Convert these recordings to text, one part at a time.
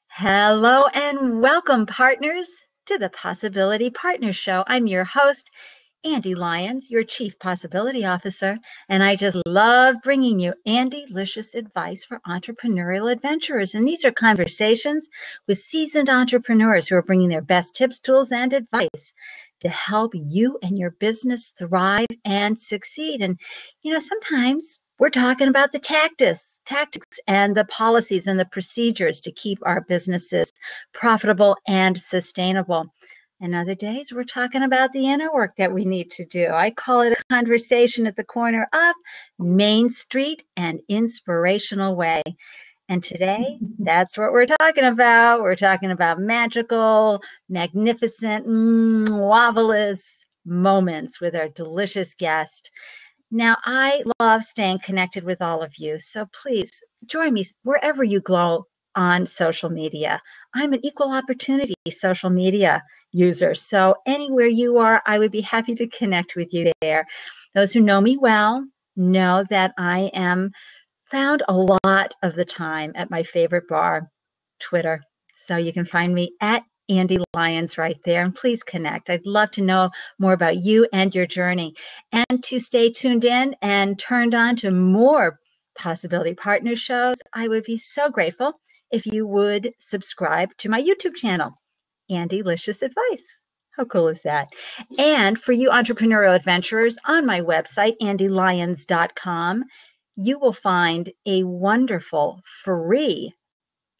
Hello and welcome, partners, to the Possibility Partners Show. I'm your host, Ande Lyons, your Chief Possibility Officer, and I just love bringing you Ande-licious advice for entrepreneurial adventurers. And these are conversations with seasoned entrepreneurs who are bringing their best tips, tools, and advice to help you and your business thrive and succeed. And, sometimes we're talking about the tactics and the policies and the procedures to keep our businesses profitable and sustainable. And other days, we're talking about the inner work that we need to do. I call it a conversation at the corner of Main Street and Inspirational Way. And today, that's what we're talking about. We're talking about magical, magnificent, marvelous moments with our delicious guest. Now, I love staying connected with all of you, so please join me wherever you go on social media. I'm an equal opportunity social media user, so anywhere you are, I would be happy to connect with you there. Those who know me well know that I am found a lot of the time at my favorite bar, Twitter. So you can find me at Ande Lyons right there, and please connect. I'd love to know more about you and your journey, and to stay tuned in and turned on to more Possibility Partner shows. I would be so grateful if you would subscribe to my YouTube channel, Ande-licious Advice. How cool is that? And for you entrepreneurial adventurers, on my website, andelyons.com, you will find a wonderful free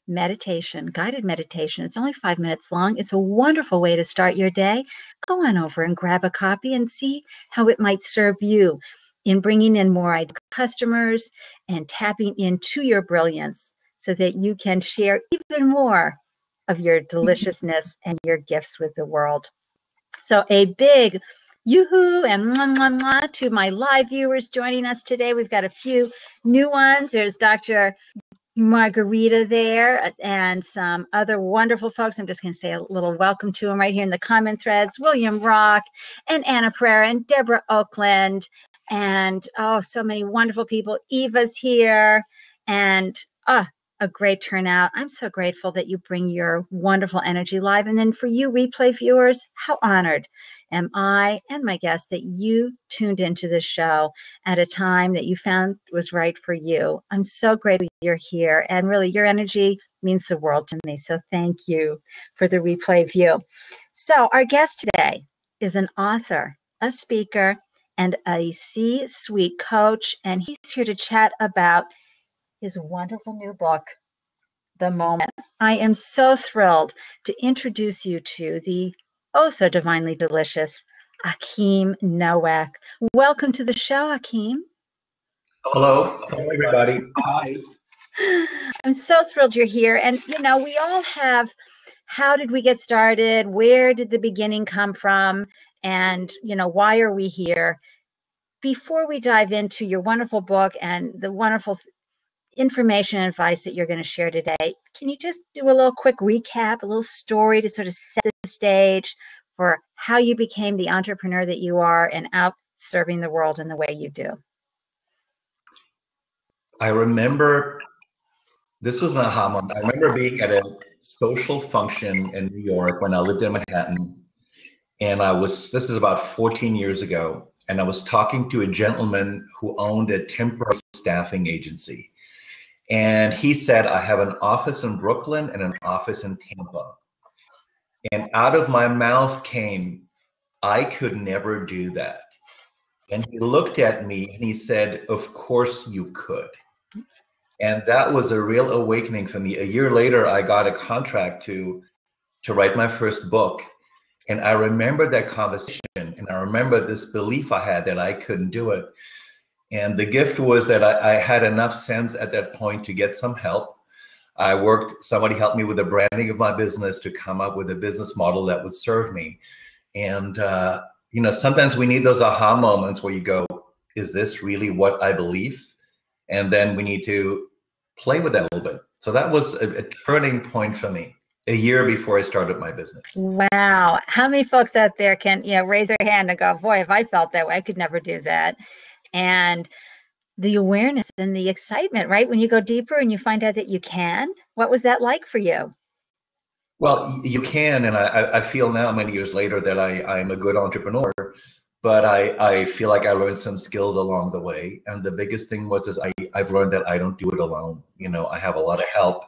meditation, guided meditation. It's only 5 minutes long. It's a wonderful way to start your day. Go on over and grab a copy and see how it might serve you in bringing in more ideal customers and tapping into your brilliance so that you can share even more of your deliciousness and your gifts with the world. So a big yoo-hoo and mwah, mwah, mwah to my live viewers joining us today. We've got a few new ones. There's Dr. Margarita there and some other wonderful folks. I'm just going to say a little welcome to them right here in the comment threads. William Rock and Anna Pereira and Deborah Oakland and so many wonderful people. Eva's here and a great turnout. I'm so grateful that you bring your wonderful energy live. And then for you replay viewers, how honored am I and my guests that you tuned into this show at a time that you found was right for you. I'm so grateful you're here, and really your energy means the world to me. So thank you for the replay view. So our guest today is an author, a speaker, and a C-Suite coach, and he's here to chat about his wonderful new book, The Moment. I am so thrilled to introduce you to the so divinely delicious Achim Nowak. Welcome to the show, Achim. Hello. Hello, everybody. Hi. I'm so thrilled you're here. And, we all have, how did we get started? Where did the beginning come from? And, why are we here? Before we dive into your wonderful book and the wonderful information and advice that you're going to share today, can you just do a little quick recap, a little story to sort of set the stage for how you became the entrepreneur that you are and out serving the world in the way you do? I remember, this was an aha moment. I remember being at a social function in New York when I lived in Manhattan. And this is about 14 years ago. And I was talking to a gentleman who owned a temporary staffing agency. And he said, I have an office in Brooklyn and an office in Tampa. And out of my mouth came, I could never do that. And he looked at me and he said, of course you could. And that was a real awakening for me. A year later, I got a contract to write my first book. And I remember that conversation, and I remember this belief I had that I couldn't do it. And the gift was that I had enough sense at that point to get some help. Somebody helped me with the branding of my business to come up with a business model that would serve me. And, sometimes we need those aha moments where you go, is this really what I believe? And then we need to play with that a little bit. So that was a turning point for me a year before I started my business. Wow. How many folks out there can, raise their hand and go, boy, if I felt that way, I could never do that. and the awareness and the excitement, right? When you go deeper and you find out that you can. What was that like for you? Well, you can, and I feel now, many years later, that I'm a good entrepreneur, but I feel like I learned some skills along the way. And the biggest thing is I've learned that I don't do it alone. I have a lot of help.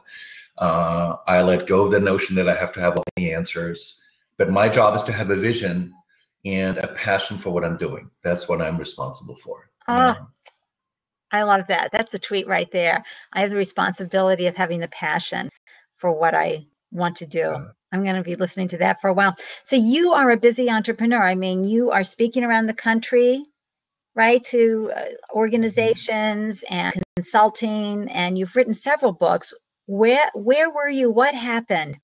I let go of the notion that I have to have all the answers, but my job is to have a vision and a passion for what I'm doing. That's what I'm responsible for. Oh, I love that. That's a tweet right there. I have the responsibility of having the passion for what I want to do. I'm going to be listening to that for a while. So you are a busy entrepreneur. I mean, you are speaking around the country, right, to organizations and consulting, and you've written several books. Where were you? What happened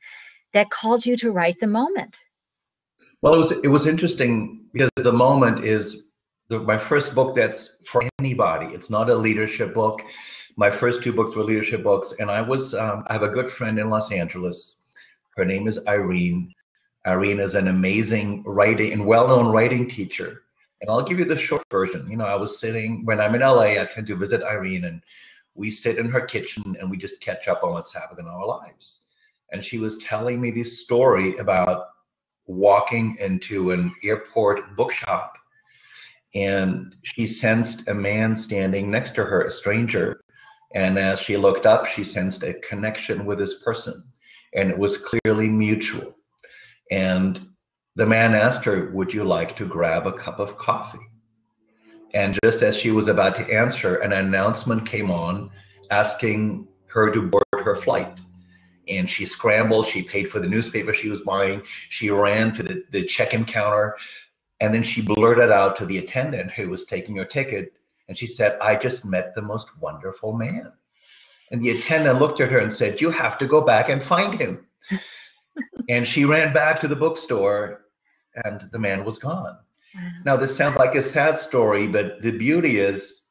that called you to write The Moment? Well, it was interesting because The Moment is my first book that's for anybody. It's not a leadership book. My first two books were leadership books, and I have a good friend in Los Angeles. Her name is Irene. Irene is an amazing writing and well-known writing teacher. And I'll give you the short version. I was sitting, when I'm in LA, I tend to visit Irene, and we sit in her kitchen and we just catch up on what's happened in our lives. And she was telling me this story about walking into an airport bookshop, and she sensed a man standing next to her, a stranger. And as she looked up, she sensed a connection with this person, and it was clearly mutual. And the man asked her, "Would you like to grab a cup of coffee?" And just as she was about to answer, an announcement came on asking her to board her flight. And she scrambled, she paid for the newspaper she was buying, she ran to the check-in counter, and then she blurted out to the attendant who was taking her ticket, and she said, "I just met the most wonderful man." And the attendant looked at her and said, "You have to go back and find him." And she ran back to the bookstore, and the man was gone. Wow. Now, this sounds like a sad story, but the beauty is,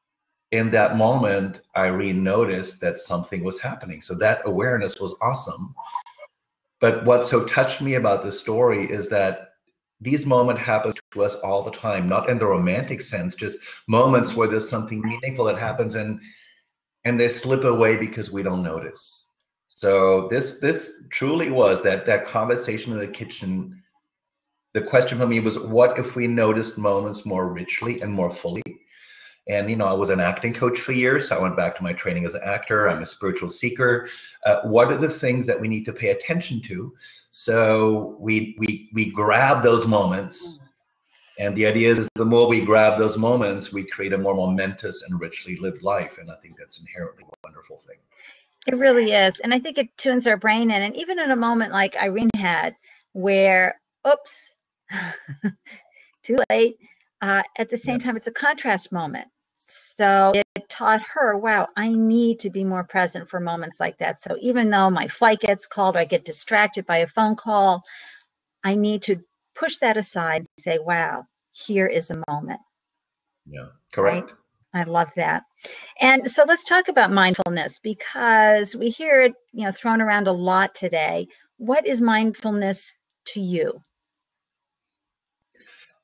in that moment, Irene noticed that something was happening. So that awareness was awesome. But what so touched me about this story is that these moments happen to us all the time, not in the romantic sense, just moments where there's something meaningful that happens and they slip away because we don't notice. So this truly was that conversation in the kitchen. The question for me was, what if we noticed moments more richly and more fully? And, I was an acting coach for years, so I went back to my training as an actor. I'm a spiritual seeker. What are the things that we need to pay attention to? So we grab those moments. And the idea is the more we grab those moments, we create a more momentous and richly lived life. And I think that's inherently a wonderful thing. It really is. And I think it tunes our brain in. And even in a moment like Irene had, where, oops, too late, at the same time, it's a contrast moment. So it taught her, wow, I need to be more present for moments like that. So even though my flight gets called or I get distracted by a phone call, I need to push that aside and say, wow, here is a moment. Yeah, correct. Right? I love that. And so let's talk about mindfulness, because we hear it, thrown around a lot today. What is mindfulness to you?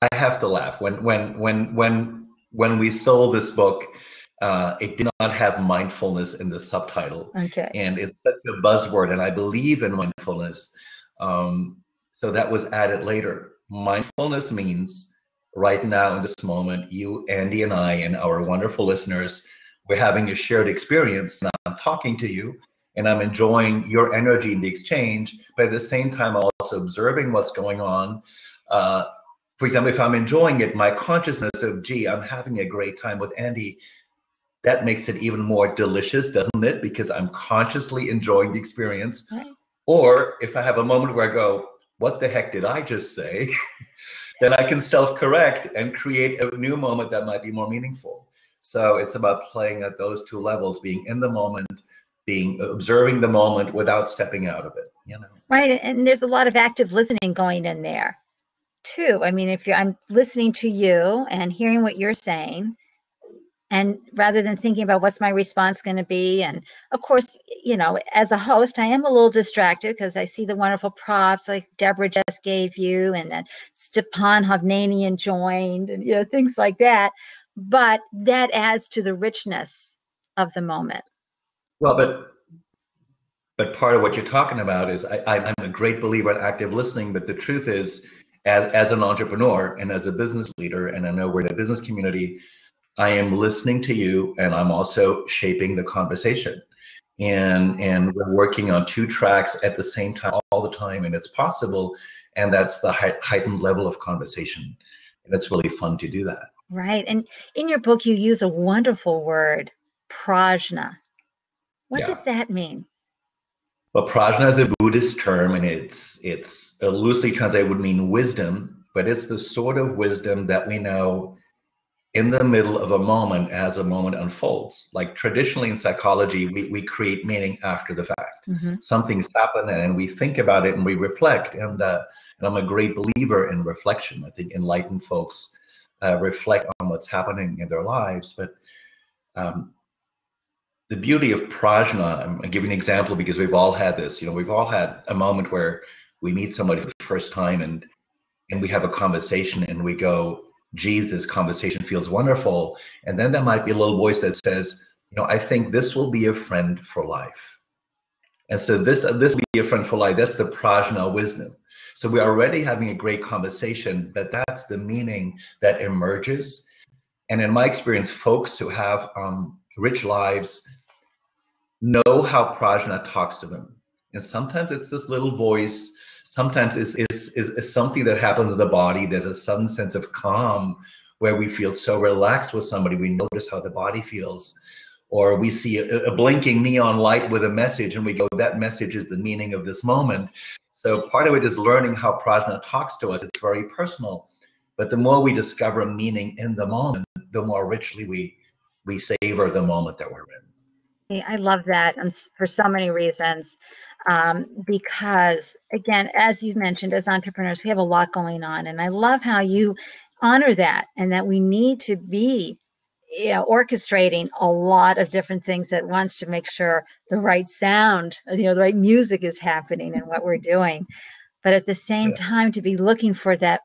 I have to laugh. When we sold this book, it did not have mindfulness in the subtitle. Okay. And it's such a buzzword, and I believe in mindfulness. So that was added later. Mindfulness means right now in this moment, you, Andy, and I, and our wonderful listeners, we're having a shared experience. And I'm talking to you, and I'm enjoying your energy in the exchange, but at the same time, I'm also observing what's going on. For example, if I'm enjoying it, my consciousness of, gee, I'm having a great time with Andy, that makes it even more delicious, doesn't it? Because I'm consciously enjoying the experience. Right. Or if I have a moment where I go, what the heck did I just say? Then I can self-correct and create a new moment that might be more meaningful. So it's about playing at those two levels, being in the moment, observing the moment without stepping out of it. Right, and there's a lot of active listening going in there too. I mean, I'm listening to you and hearing what you're saying, and rather than thinking about what's my response going to be. And of course, as a host, I am a little distracted because I see the wonderful props like Deborah just gave you, and then Stepan Hovnanian joined, and things like that. but that adds to the richness of the moment. Well, but part of what you're talking about is I'm a great believer in active listening, but the truth is, as an entrepreneur and as a business leader, and I know we're in a business community, I am listening to you and I'm also shaping the conversation. And we're working on two tracks at the same time all the time, and it's possible, and that's the heightened level of conversation. And it's really fun to do that. Right. And in your book, you use a wonderful word, prajna. What does that mean? Well, prajna is a Buddhist term, and it's loosely translated would mean wisdom, but it's the sort of wisdom that we know in the middle of a moment as a moment unfolds. Like traditionally in psychology, we create meaning after the fact. Mm-hmm. Something's happened and we think about it and we reflect. And I'm a great believer in reflection. I think enlightened folks reflect on what's happening in their lives. But the beauty of prajna, I'm giving an example because we've all had this. We've all had a moment where we meet somebody for the first time and we have a conversation and we go, geez, this conversation feels wonderful. And then there might be a little voice that says, I think this will be a friend for life. And so this will be a friend for life. That's the prajna wisdom. So we're already having a great conversation, but that's the meaning that emerges. And in my experience, folks who have rich lives know how prajna talks to them. And sometimes it's this little voice. Sometimes it's something that happens in the body. There's a sudden sense of calm where we feel so relaxed with somebody, we notice how the body feels. Or we see a blinking neon light with a message and we go, that message is the meaning of this moment. So part of it is learning how prajna talks to us. It's very personal. But the more we discover meaning in the moment, the more richly we savor the moment that we're in. I love that, and for so many reasons. Because again, as you mentioned, as entrepreneurs, we have a lot going on, and I love how you honor that, and that we need to be orchestrating a lot of different things at once to make sure the right sound, the right music is happening in what we're doing. But at the same time, to be looking for that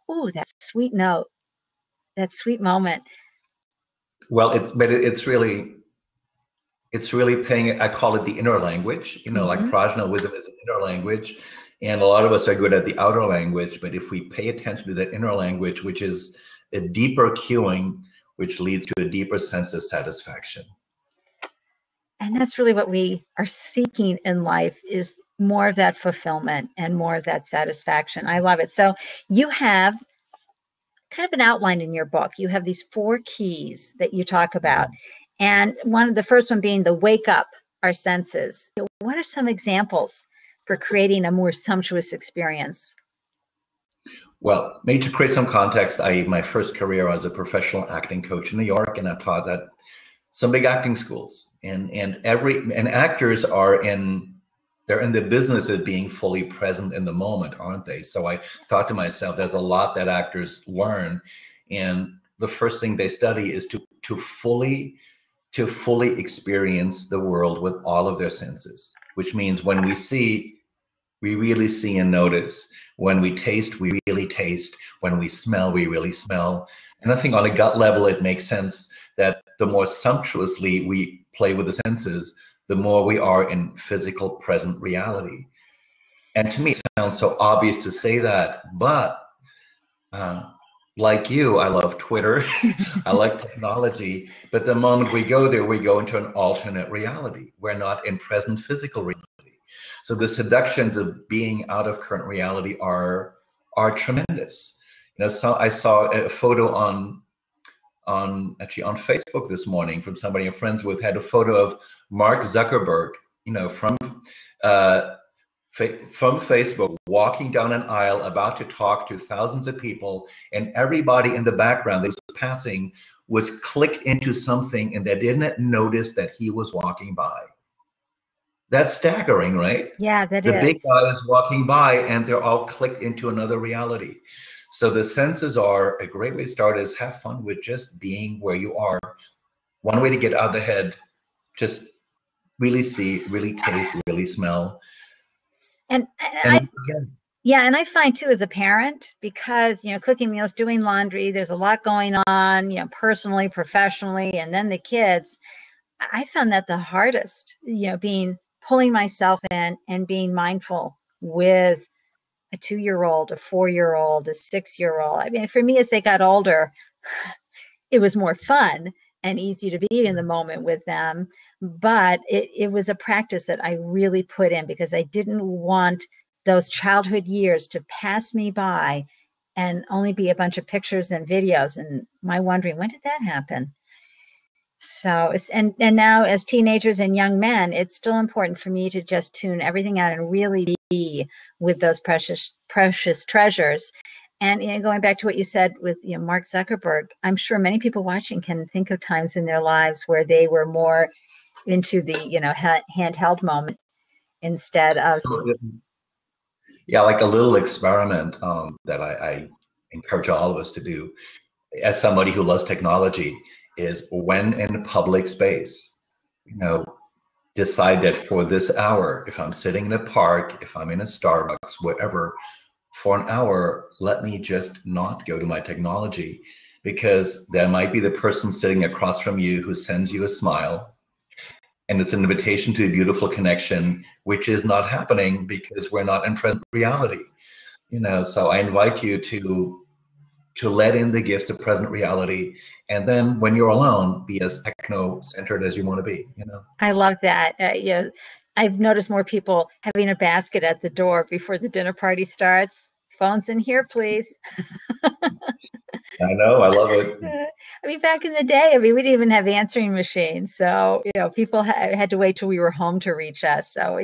sweet note, that sweet moment. Well, it's really paying, I call it the inner language, like prajna wisdom is an inner language. And a lot of us are good at the outer language, but if we pay attention to that inner language, which is a deeper cueing, which leads to a deeper sense of satisfaction. And that's really what we are seeking in life, is more of that fulfillment and more of that satisfaction. I love it. So you have kind of an outline in your book. You have these 4 keys that you talk about. And the first one being the wake up our senses. What are some examples for creating a more sumptuous experience? Well, maybe to create some context, my first career, I was a professional acting coach in New York, and I taught at some big acting schools. And actors they're in the business of being fully present in the moment, aren't they? So I thought to myself, there's a lot that actors learn, and the first thing they study is to fully experience the world with all of their senses, which means when we see, we really see and notice. When we taste, we really taste. When we smell, we really smell. And I think on a gut level, it makes sense that the more sumptuously we play with the senses, the more we are in physical present reality. And to me, it sounds so obvious to say that, but like you, I love Twitter. I like technology. But the moment we go there, we go into an alternate reality. We're not in present physical reality. So the seductions of being out of current reality are tremendous. So I saw a photo on Facebook this morning from somebody I'm friends with, had a photo of Mark Zuckerberg, from Facebook, walking down an aisle, about to talk to thousands of people, and everybody in the background that was passing was clicked into something and they didn't notice that he was walking by. That's staggering, right? Yeah, that is. The big guy is walking by and they're all clicked into another reality. So the senses are a great way to start, is have fun with just being where you are. One way to get out of the head, just really see, really taste, really smell. And Yeah, and I find too as a parent, because cooking meals, doing laundry, there's a lot going on, personally, professionally, and then the kids. I found that the hardest, being pulling myself in and being mindful with a 2-year-old, a 4-year-old, a 6-year-old. I mean, for me, as they got older, it was more fun and easy to be in the moment with them. But it was a practice that I really put in, because I didn't want those childhood years to pass me by and only be a bunch of pictures and videos and my wondering, when did that happen? So, and now as teenagers and young men, it's still important for me to just tune everything out and really be with those precious treasures. And going back to what you said with Mark Zuckerberg, I'm sure many people watching can think of times in their lives where they were more into the handheld moment instead of. So, yeah, like a little experiment that I encourage all of us to do as somebody who loves technology is, when in a public space, decide that for this hour, if I'm sitting in a park, if I'm in a Starbucks, whatever, for an hour, let me just not go to my technology, because there might be the person sitting across from you who sends you a smile, and it's an invitation to a beautiful connection, which is not happening because we're not in present reality. So I invite you to let in the gift of present reality, and then when you're alone, be as techno-centered as you want to be. I love that. I've noticed more people having a basket at the door before the dinner party starts. Phones in here, please. I know, I love it. I mean, back in the day, we didn't even have answering machines. So, people had to wait till we were home to reach us. So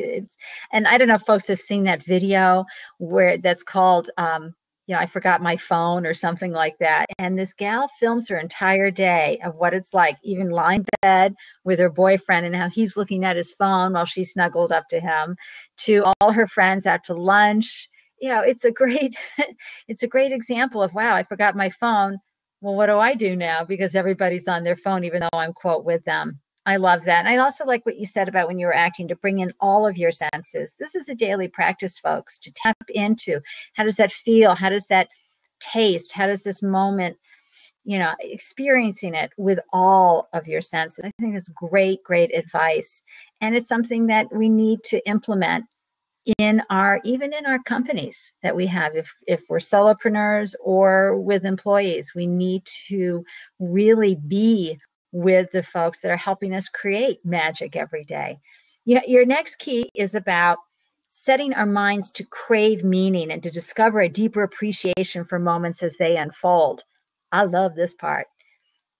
and I don't know if folks have seen that video where that's called, I forgot my phone or something like that. And this gal films her entire day of what it's like, even lying in bed with her boyfriend and how he's looking at his phone while she's snuggled up to him, to all her friends out to lunch. It's a great, it's a great example of, wow, I forgot my phone. Well, what do I do now? Because everybody's on their phone, even though I'm, quote, with them. I love that. And I also like what you said about when you were acting, to bring in all of your senses. This is a daily practice, folks, to tap into. How does that feel? How does that taste? How does this moment, experiencing it with all of your senses? I think it's great, great advice. And it's something that we need to implement even in our companies that we have. If we're solopreneurs or with employees, we need to really be with the folks that are helping us create magic every day. Your next key is about setting our minds to crave meaning and to discover a deeper appreciation for moments as they unfold. I love this part.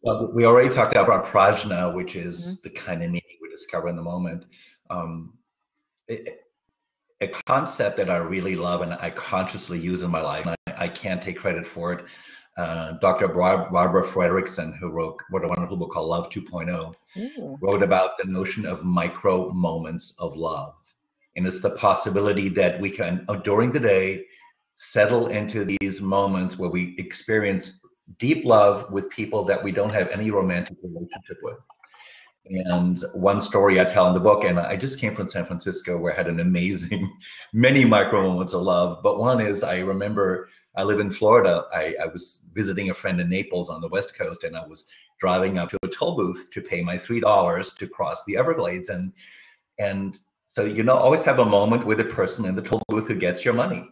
Well, we already talked about prajna, which is the kind of meaning we discover in the moment. A concept that I really love and I consciously use in my life, and I can't take credit for it. Dr. Barbara Fredrickson, who wrote a wonderful book called Love 2.0, wrote about the notion of micro moments of love. And it's the possibility that we can, during the day, settle into these moments where we experience deep love with people that we don't have any romantic relationship with. And one story I tell in the book, and I just came from San Francisco where I had an amazing, many micro moments of love. But one is, I remember I live in Florida. I was visiting a friend in Naples on the West Coast, and I was driving up to a toll booth to pay my $3 to cross the Everglades. And so, always have a moment with a person in the toll booth who gets your money.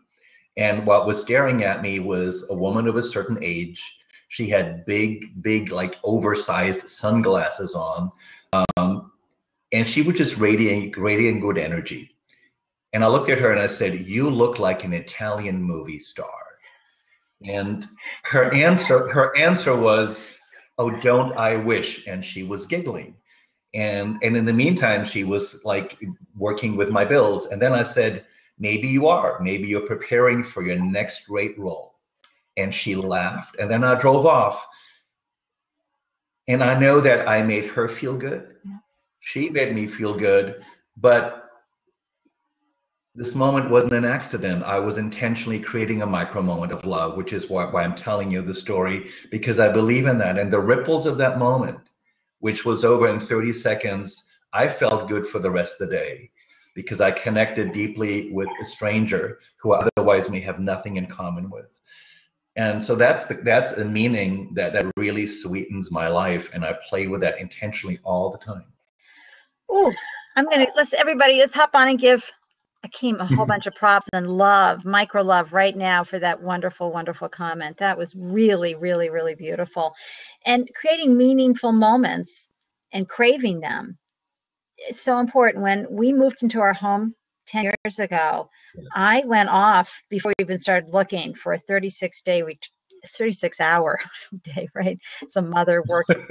And what was staring at me was a woman of a certain age. She had big, like oversized sunglasses on. And she was just radiating good energy. And I looked at her and I said, "You look like an Italian movie star." And her answer was, "Oh, don't I wish?" And she was giggling. And in the meantime, she was like working with my bills. And then I said, "Maybe you are. Maybe you're preparing for your next great role." And she laughed. And then I drove off. And I know that I made her feel good. She made me feel good. But this moment wasn't an accident. I was intentionally creating a micro moment of love, which is why I'm telling you the story, because I believe in that. And the ripples of that moment, which was over in 30 seconds, I felt good for the rest of the day. because I connected deeply with a stranger who I otherwise may have nothing in common with. And so that's a meaning that really sweetens my life, and I play with that intentionally all the time. Oh, let's everybody just hop on and give Achim a whole bunch of props and love, micro love right now for that wonderful, wonderful comment. That was really, really, really beautiful. And creating meaningful moments and craving them is so important. When we moved into our home 10 years ago, I went off before we even started looking for a 36-hour day, right? It's a mother working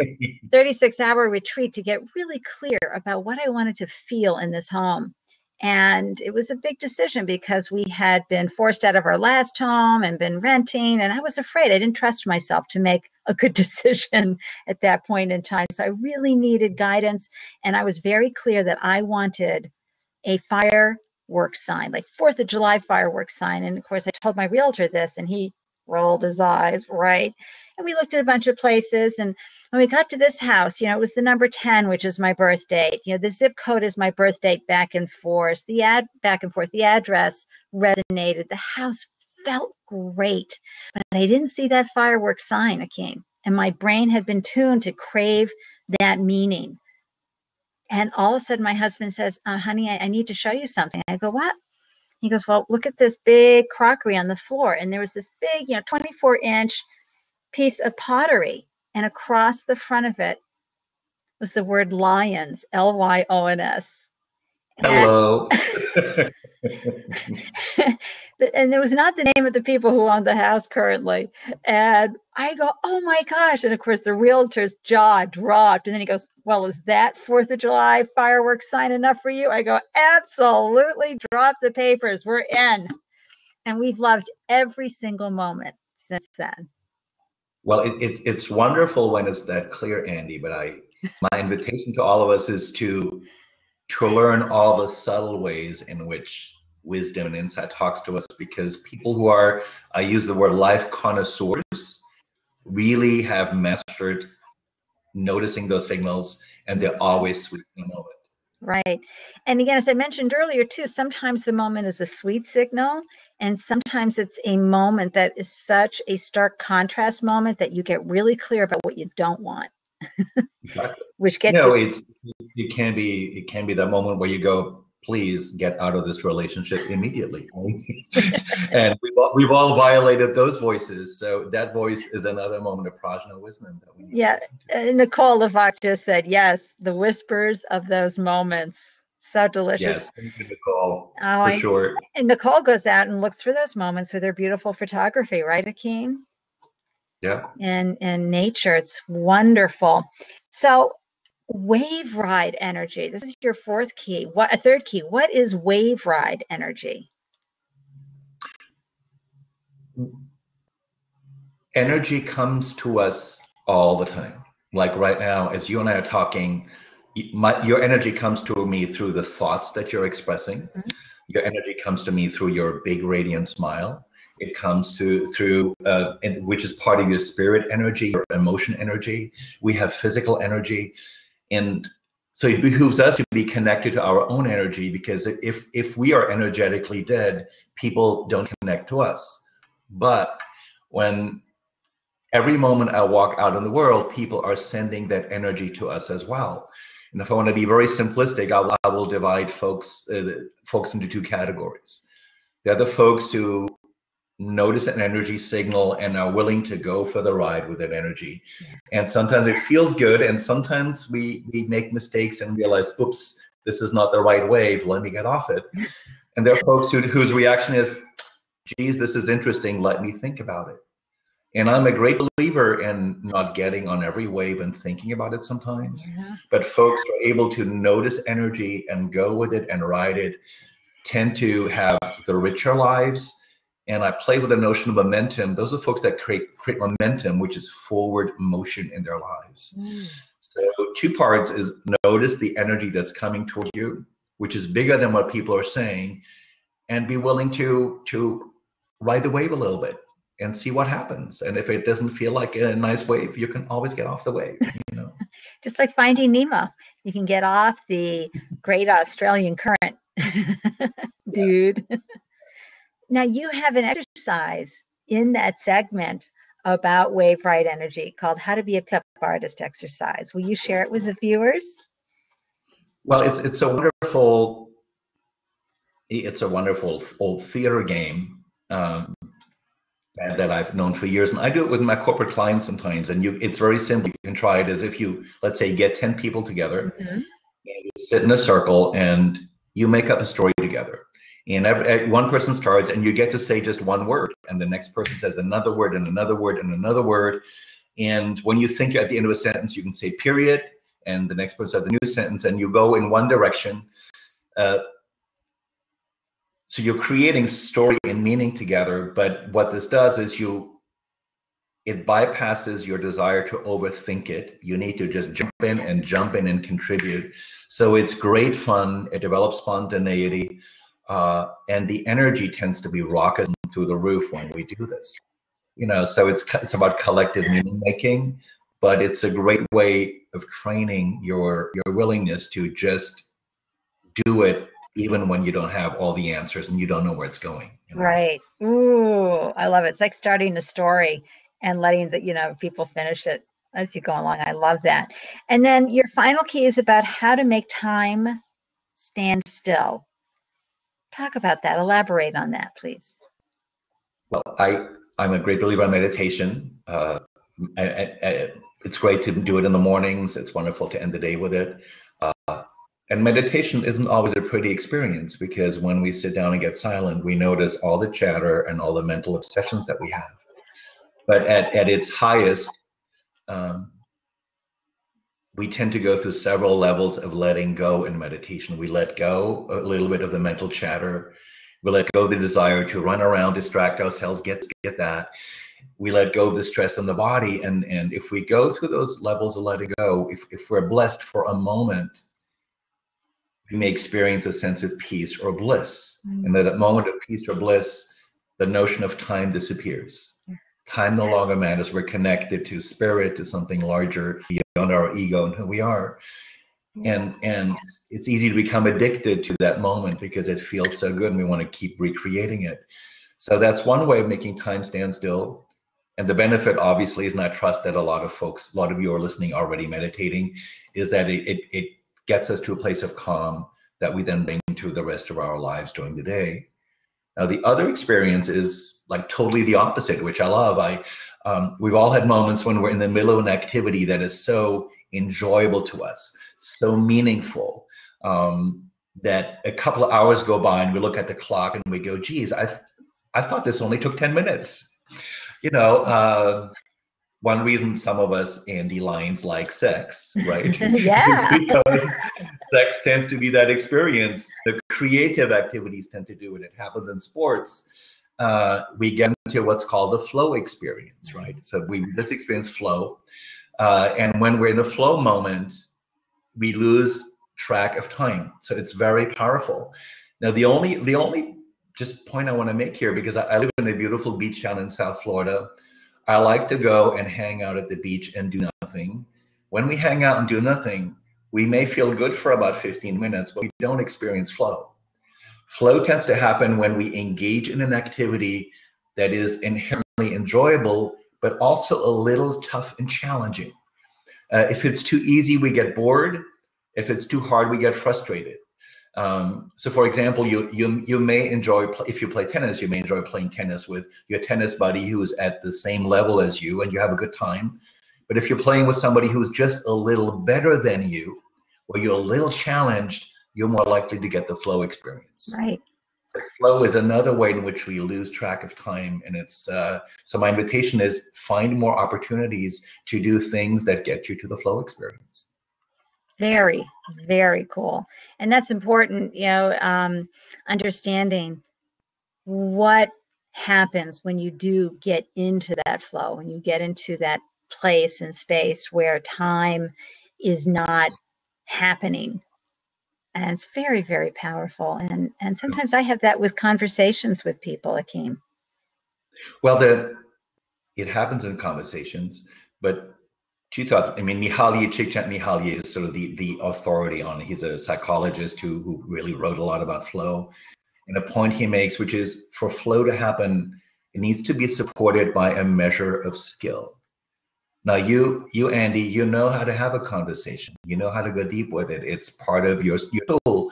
36-hour retreat to get really clear about what I wanted to feel in this home. And it was a big decision because we had been forced out of our last home and been renting. And I was afraid. I didn't trust myself to make a good decision at that point in time. So I really needed guidance. And I was very clear that I wanted a fireworks sign, like 4th of July fireworks sign. And of course, I told my realtor this, and he rolled his eyes, right? And we looked at a bunch of places. And when we got to this house, it was the number 10, which is my birth date. The zip code is my birth date, back and forth. The address resonated. The house felt great, but I didn't see that fireworks sign, Achim. And my brain had been tuned to crave that meaning. And all of a sudden, my husband says, honey, I need to show you something. I go, what? He goes, well, look at this big crockery on the floor. And there was this big, 24-inch piece of pottery. And across the front of it was the word Lyons, Lyons. Hello. And there was not the name of the people who owned the house currently. And I go, oh my gosh. And of course, the realtor's jaw dropped. And then he goes, well, is that 4th of July fireworks sign enough for you? I go, absolutely. Drop the papers. We're in. And we've loved every single moment since then. Well, it's wonderful when it's that clear, Andy, but my invitation to all of us is to learn all the subtle ways in which wisdom and insight talks to us, because people who are, I use the word life connoisseurs, really have mastered noticing those signals, and they're always sweet in the moment. Right. And again, as I mentioned earlier, too, sometimes the moment is a sweet signal, and sometimes it's a moment that is such a stark contrast moment that you get really clear about what you don't want. Exactly. Which gets it can be that moment where you go, please get out of this relationship immediately. And we've all violated those voices. So that voice is another moment of prajna wisdom that we need to listen to. Nicole Levac just said, yes, the whispers of those moments. So delicious. Yes, thank you, Nicole, for sure. And Nicole goes out and looks for those moments with her beautiful photography, right, Achim? Yeah. And nature. It's wonderful. So wave ride energy. This is your third key. What is wave ride energy? Energy comes to us all the time. Like right now, as you and I are talking, your energy comes to me through the thoughts that you're expressing. Mm-hmm. Your energy comes to me through your big radiant smile. It comes through which is part of your spirit energy, your emotion energy. We have physical energy. And so it behooves us to be connected to our own energy, because if we are energetically dead, people don't connect to us. But when every moment I walk out in the world, people are sending that energy to us as well. And if I want to be very simplistic, I will divide folks into two categories. They're the folks who notice an energy signal and are willing to go for the ride with that energy. And sometimes it feels good, and sometimes we make mistakes and realize, oops, this is not the right wave, let me get off it. And there are folks whose reaction is, geez, this is interesting, let me think about it. And I'm a great believer in not getting on every wave and thinking about it sometimes. Yeah. But folks who are able to notice energy and go with it and ride it tend to have the richer lives. And I play with the notion of momentum. Those are folks that create momentum, which is forward motion in their lives. So 2 parts is notice the energy that's coming toward you, which is bigger than what people are saying, and be willing to ride the wave a little bit and see what happens. And if it doesn't feel like a nice wave, you can always get off the wave, you know. Just like Finding Nemo, you can get off the great Australian current Dude. Now you have an exercise in that segment about wave right energy called How to Be a Pickup Artist exercise. Will you share it with the viewers? Well, it's a wonderful old theater game that I've known for years, and I do it with my corporate clients sometimes. And it's very simple. You can try it as if you, let's say, get 10 people together, Mm-hmm. and you sit in a circle, and you make up a story together. And one person starts, and you get to say just one word, and the next person says another word, and another word, and another word. And when you think at the end of a sentence, you can say period, and the next person says a new sentence, and you go in one direction. So you're creating story and meaning together, but what this does is it bypasses your desire to overthink it. You need to just jump in and contribute. So it's great fun. It develops spontaneity, and the energy tends to be rocketing through the roof when we do this. So it's about collective meaning making, but it's a great way of training your willingness to just do it even when you don't have all the answers and you don't know where it's going. Right. Ooh, I love it. It's like starting a story and letting people finish it as you go along. I love that. And then your final key is about how to make time stand still. Talk about that. Elaborate on that, please. Well, I'm a great believer in meditation. It's great to do it in the mornings. It's wonderful to end the day with it. And meditation isn't always a pretty experience, because when we sit down and get silent, we notice all the chatter and all the mental obsessions that we have. But at its highest, we tend to go through several levels of letting go in meditation. We let go a little bit of the mental chatter. We let go of the desire to run around, distract ourselves, get that. We let go of the stress in the body. And if we go through those levels of letting go, if we're blessed for a moment, we may experience a sense of peace or bliss. And at that moment of peace or bliss, the notion of time disappears. Time no longer matters. We're connected to spirit, to something larger beyond our ego and who we are. And it's easy to become addicted to that moment because it feels so good and we want to keep recreating it. So that's one way of making time stand still. And the benefit, obviously, is, and I trust that a lot of you are listening already meditating, is that it gets us to a place of calm that we then bring to the rest of our lives during the day. Now, the other experience is like totally the opposite, which I love. We've all had moments when we're in the middle of an activity that is so enjoyable to us, so meaningful, that a couple of hours go by and we look at the clock and we go, geez, I thought this only took 10 minutes. One reason some of us, Ande, Lyons, like sex, right? Yeah. Is because sex tends to be that experience. The creative activities tend to do it. It happens in sports. We get into what's called the flow experience, right? So we just experience flow. And when we're in the flow moment, we lose track of time. So it's very powerful. Now, the only just point I want to make here, because I live in a beautiful beach town in South Florida. I like to go and hang out at the beach and do nothing. When we hang out and do nothing, we may feel good for about 15 minutes, but we don't experience flow. Flow tends to happen when we engage in an activity that is inherently enjoyable, but also a little tough and challenging. If it's too easy, we get bored. If it's too hard, we get frustrated. So for example, you may enjoy, if you play tennis, you may enjoy playing tennis with your tennis buddy who's at the same level as you and you have a good time. But if you're playing with somebody who's just a little better than you, or you're a little challenged, you're more likely to get the flow experience. Right. So flow is another way in which we lose track of time. And it's so my invitation is find more opportunities to do things that get you to the flow experience. Very, very cool. And that's important, understanding what happens when you do get into that flow, when you get into that place and space where time is not happening. And it's very, very powerful. And sometimes I have that with conversations with people, Achim. Well, it happens in conversations, but two thoughts. I mean, Mihaly Csikszentmihalyi is sort of the authority on. He's a psychologist who really wrote a lot about flow. And a point he makes, which is for flow to happen, it needs to be supported by a measure of skill. Now, you, Andy, you know how to have a conversation. You know how to go deep with it. It's part of your tool.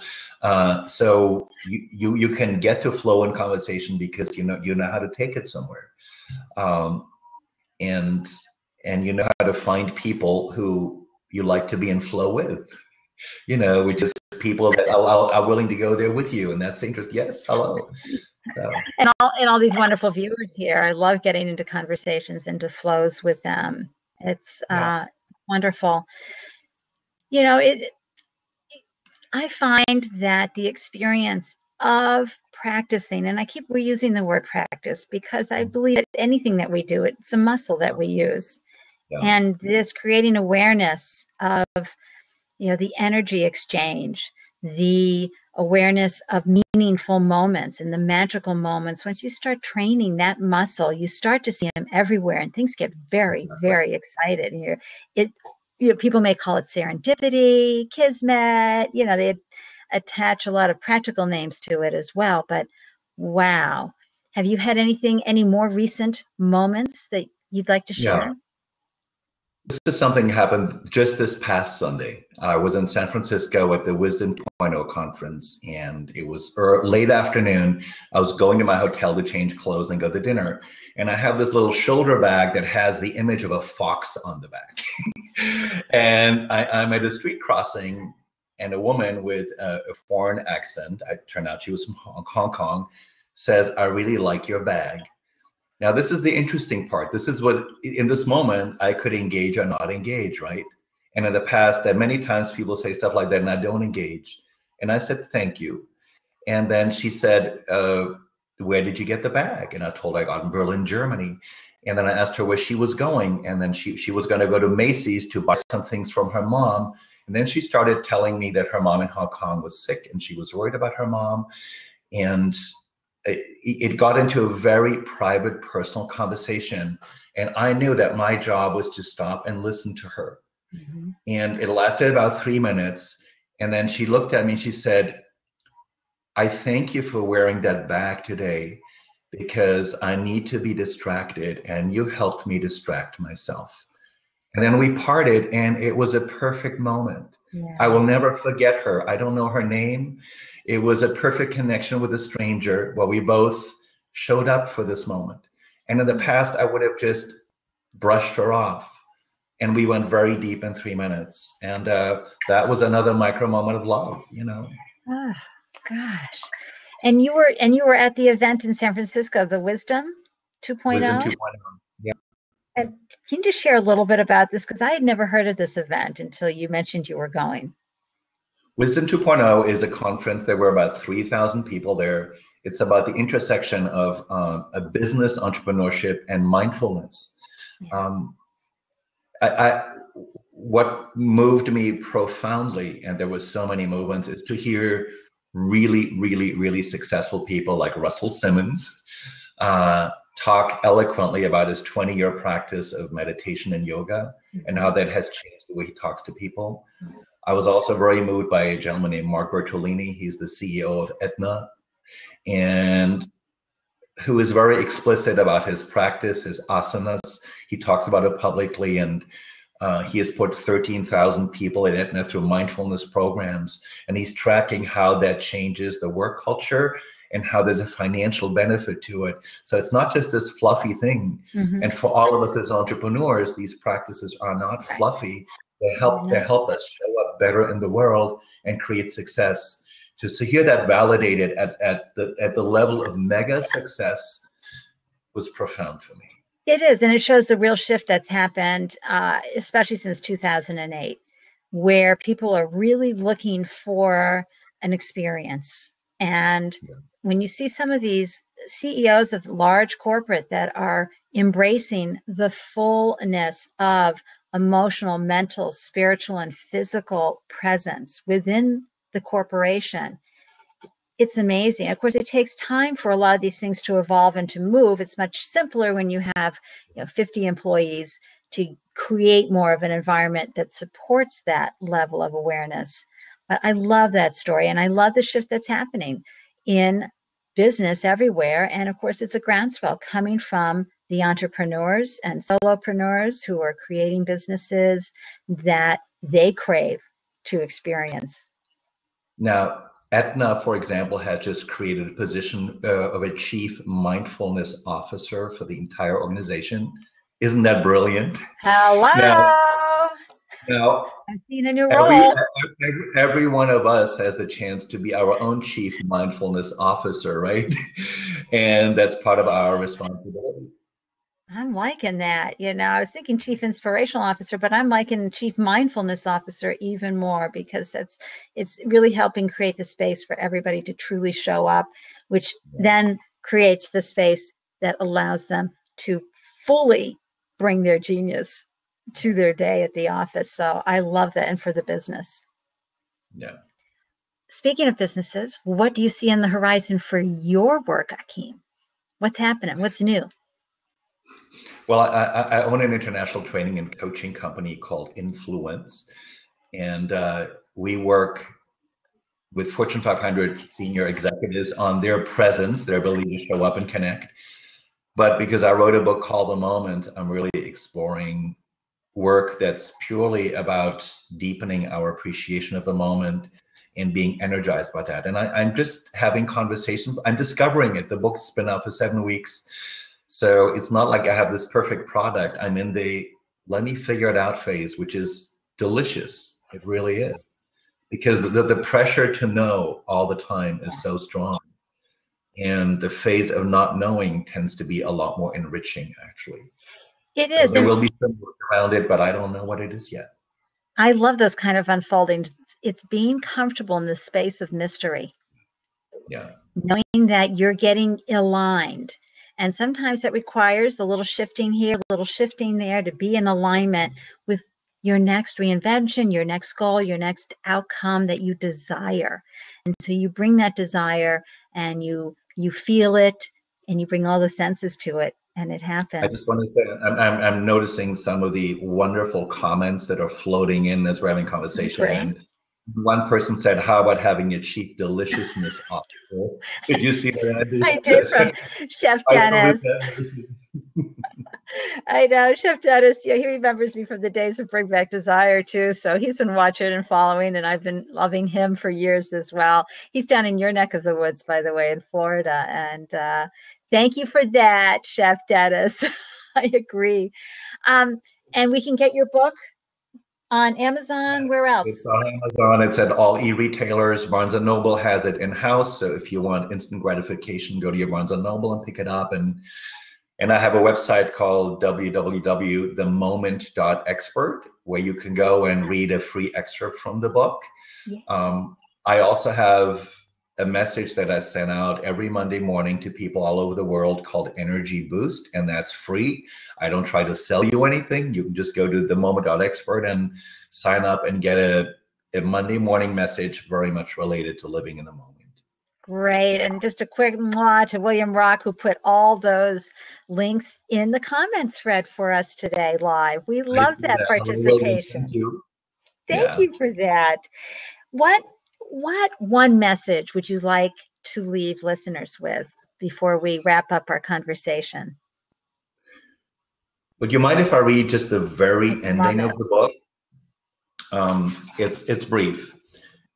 So you can get to flow in conversation because you know how to take it somewhere, and you know how to find people who you like to be in flow with. Which is people that are willing to go there with you, and that's interest. Yes, hello. So. And all these wonderful viewers here. I love getting into conversations, into flows with them. It's wonderful. I find that the experience of practicing, and we're using the word practice because I believe that anything that we do, it's a muscle that we use. Yeah. And this creating awareness of, the energy exchange, the awareness of meaningful moments and the magical moments. Once you start training that muscle, you start to see them everywhere, and things get very, very excited. People may call it serendipity, kismet. They attach a lot of practical names to it as well. But wow, have you had any more recent moments that you'd like to share? Yeah. This is something that happened just this past Sunday. I was in San Francisco at the Wisdom 2.0 conference, and it was late afternoon. I was going to my hotel to change clothes and go to dinner. And I have this little shoulder bag that has the image of a fox on the back. And I'm at a street crossing, and a woman with a foreign accent, it turned out she was from Hong Kong, says, "I really like your bag." Now, this is the interesting part. This is what, in this moment, I could engage or not engage, right? And in the past, that many times people say stuff like that, and I don't engage. And I said, "Thank you." And then she said, "Where did you get the bag?" And I told her I got in Berlin, Germany. And then I asked her where she was going. And then she was going to go to Macy's to buy some things from her mom. And then she started telling me that her mom in Hong Kong was sick, and she was worried about her mom. And it got into a very private, personal conversation. And I knew that my job was to stop and listen to her. Mm-hmm. And it lasted about 3 minutes. And then she looked at me and she said, "I thank you for wearing that bag today because I need to be distracted, and you helped me distract myself." And then we parted, and it was a perfect moment. Yeah. I will never forget her. I don't know her name. It was a perfect connection with a stranger where we both showed up for this moment. And in the past, I would have just brushed her off. And we went very deep in 3 minutes. And that was another micro moment of love, Oh, gosh. And you were at the event in San Francisco, the Wisdom 2.0? Wisdom 2.0, yeah. And can you just share a little bit about this? Because I had never heard of this event until you mentioned you were going. Wisdom 2.0 is a conference. There were about 3,000 people there. It's about the intersection of a business, entrepreneurship, and mindfulness. What moved me profoundly, and there were so many movements, is to hear really, really, really successful people like Russell Simmons talk eloquently about his 20-year practice of meditation and yoga, and how that has changed the way he talks to people. I was also very moved by a gentleman named Mark Bertolini. He's the CEO of Aetna, and who is very explicit about his practice, his asanas. He talks about it publicly, and he has put 13,000 people at Aetna through mindfulness programs, and he's tracking how that changes the work culture and how there's a financial benefit to it. So it's not just this fluffy thing. Mm-hmm. And for all of us as entrepreneurs, these practices are not fluffy. They help us show up better in the world and create success. To hear that validated at the level of mega success was profound for me. It is, and it shows the real shift that's happened, especially since 2008, where people are really looking for an experience. And when you see some of these CEOs of large corporate that are embracing the fullness of emotional, mental, spiritual, and physical presence within the corporation, it's amazing. Of course, it takes time for a lot of these things to evolve and to move. It's much simpler when you have 50 employees to create more of an environment that supports that level of awareness. But I love that story, and I love the shift that's happening in business everywhere. And of course, it's a groundswell coming from the entrepreneurs and solopreneurs who are creating businesses that they crave to experience. Now, Aetna, for example, has just created a position of a chief mindfulness officer for the entire organization. Isn't that brilliant? Now, Hello. now I've seen a new every, role. every one of us has the chance to be our own chief mindfulness officer, right? And that's part of our responsibility. I'm liking that. I was thinking chief inspirational officer, but I'm liking chief mindfulness officer even more because it's really helping create the space for everybody to truly show up, which then creates the space that allows them to fully bring their genius to their day at the office. So I love that. And for the business. Yeah. Speaking of businesses, what do you see on the horizon for your work, Achim? What's happening? What's new? Well, I own an international training and coaching company called Influence, and we work with Fortune 500 senior executives on their presence, their ability to show up and connect. But because I wrote a book called The Moment, I'm really exploring work that's purely about deepening our appreciation of the moment and being energized by that. And I'm just having conversations. I'm discovering it. The book's been out for 7 weeks. So it's not like I have this perfect product. I'm in the let me figure it out phase, which is delicious. It really is. Because the pressure to know all the time is so strong. And the phase of not knowing tends to be a lot more enriching, actually. It So is. there And will be some work around it, but I don't know what it is yet. I love those kind of unfoldings. It's being comfortable in the space of mystery. Yeah. Knowing that you're getting aligned. And sometimes that requires a little shifting here, a little shifting there to be in alignment with your next reinvention, your next goal, your next outcome that you desire. And so you bring that desire and you feel it and you bring all the senses to it and it I happens. just want to say I'm noticing some of the wonderful comments that are floating in as we're having conversation. Great. And one person said, "How about having a chief deliciousness officer?" Did you see that? I did from Chef I salute Dennis. that. I know Chef Dennis, he remembers me from the days of Bring Back Desire too. So he's been watching and following, and I've been loving him for years as well. He's down in your neck of the woods, by the way, in Florida. And thank you for that, Chef Dennis. I agree. And we can get your book on Amazon. Where else? It's on Amazon. It's at all e-retailers. Barnes & Noble has it in-house. So if you want instant gratification, go to your Barnes & Noble and pick it up. And I have a website called www.themoment.expert where you can go and read a free excerpt from the book. Yeah. I also have a message that I send out every Monday morning to people all over the world called Energy Boost, and that's free. I don't try to sell you anything. You can just go to themoment.expert and sign up and get a Monday morning message very much related to living in the moment. Great. And just a quick mwah to William Rock, who put all those links in the comment thread for us today live. We love that William, participation. thank you. Thank you for that. What one message would you like to leave listeners with before we wrap up our conversation? Would you mind if I read just the very ending of the book? It's brief.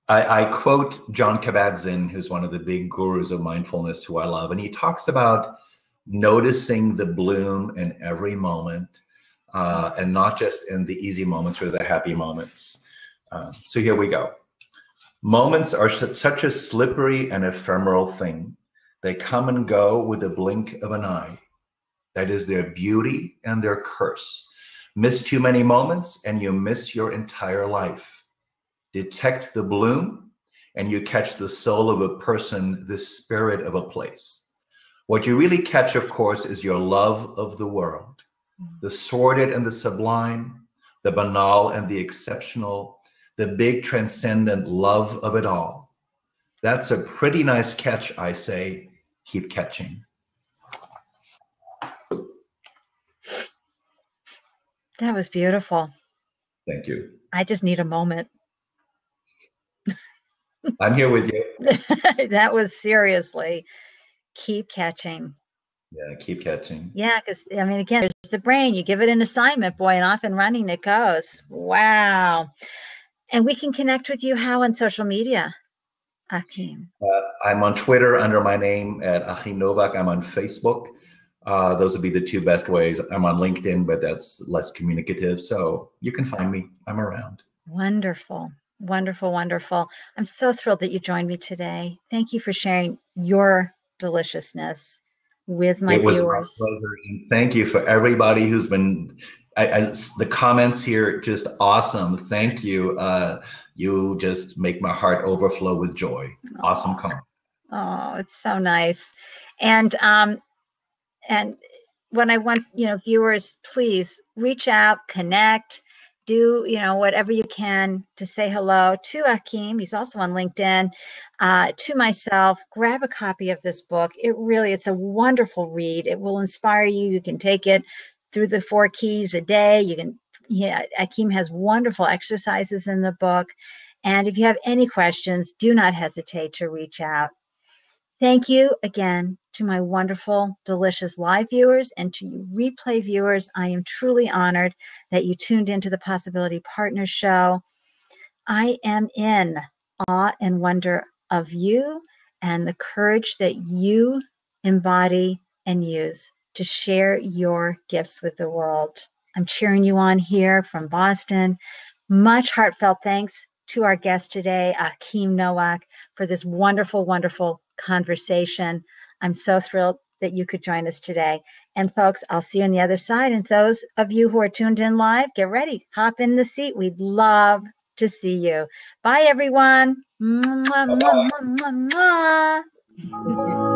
I quote John Kabat-Zinn, who's one of the big gurus of mindfulness, who I love, and he talks about noticing the bloom in every moment, and not just in the easy moments or the happy moments. So here we go. Moments are such a slippery and ephemeral thing. They come and go with a blink of an eye. That is their beauty and their curse. Miss too many moments and you miss your entire life. Detect the bloom and you catch the soul of a person, the spirit of a place. What you really catch, of course, is your love of the world, the sordid and the sublime, the banal and the exceptional, the big transcendent love of it all. That's a pretty nice catch, I say. Keep catching. That was beautiful. Thank you. I just need a moment. I'm here with you. That was seriously keep catching. Yeah, keep catching. Yeah, because I mean, again, there's the brain. You give it an assignment, boy, and off and running it goes. Wow. And we can connect with you how on social media, Achim? I'm on Twitter under my name at Achim Nowak. I'm on Facebook. Those would be the two best ways. I'm on LinkedIn, but that's less communicative. So you can find me. I'm around. Wonderful. Wonderful, wonderful. I'm so thrilled that you joined me today. Thank you for sharing your deliciousness with my It was my viewers. pleasure. And thank you for everybody who's been, the comments here, just awesome. Thank you. You just make my heart overflow with joy. Awesome comment. Oh, it's so nice. And when I want, viewers, please reach out, connect, do, whatever you can to say hello to Achim. He's also on LinkedIn, to myself. Grab a copy of this book. It's a wonderful read. It will inspire you. You can take it through the 4 keys a day. Achim has wonderful exercises in the book. And if you have any questions, do not hesitate to reach out. Thank you again to my wonderful, delicious live viewers and to you replay viewers. I am truly honored that you tuned into the Possibility Partners Show. I am in awe and wonder of you and the courage that you embody and use to share your gifts with the world. I'm cheering you on here from Boston. Much heartfelt thanks to our guest today, Achim Nowak, for this wonderful, wonderful conversation. I'm so thrilled that you could join us today. And folks, I'll see you on the other side. And those of you who are tuned in live, get ready, hop in the seat. We'd love to see you. Bye, everyone. Mwah, mwah, mwah, mwah, mwah.